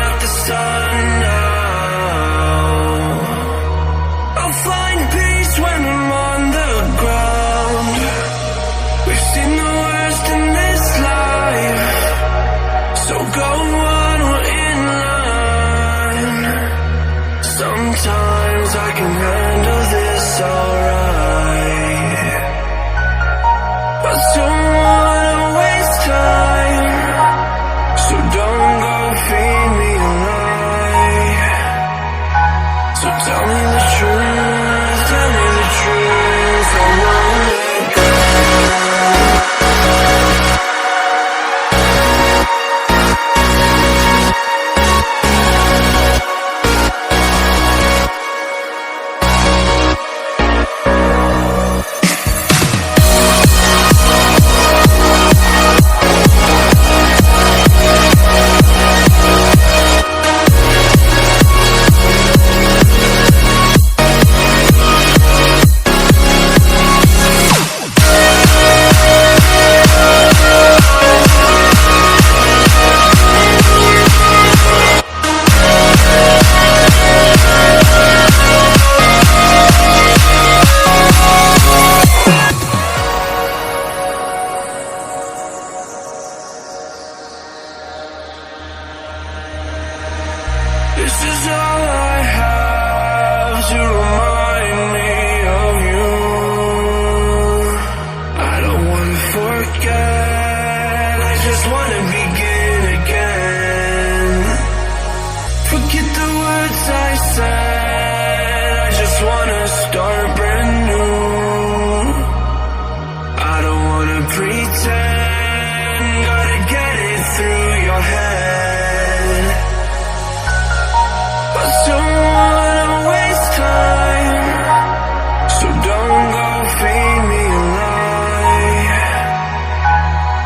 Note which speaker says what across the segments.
Speaker 1: at the sun now. I'll find peace when I'm on the ground. We've seen the worst in this life, so go on, we're in line. Sometimes I can handle this alright, but don't wanna waste time, so don't go feed me a lie. So tell me the truth, tell me the truth, I won't let go. This is all I have to remind me of you. I don't wanna forget, I just wanna begin again. Forget the words I said, I just wanna start brand new. I don't wanna pretend, gotta get it through your head. I don't wanna waste time, so don't go feed me a lie.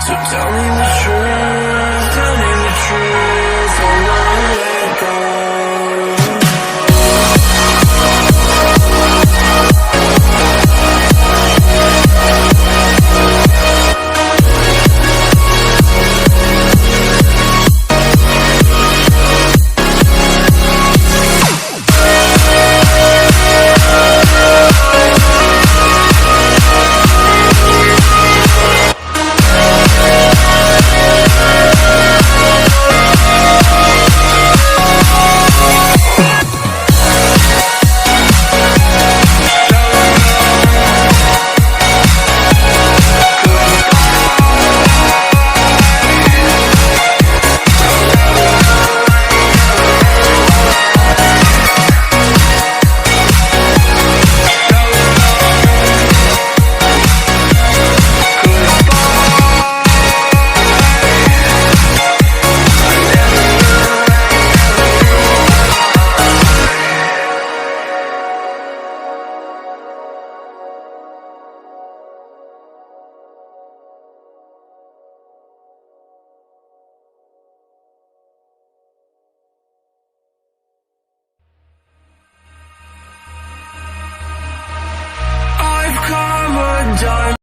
Speaker 1: So tell me the truth, tell me the truth, I won't let go. I've come undone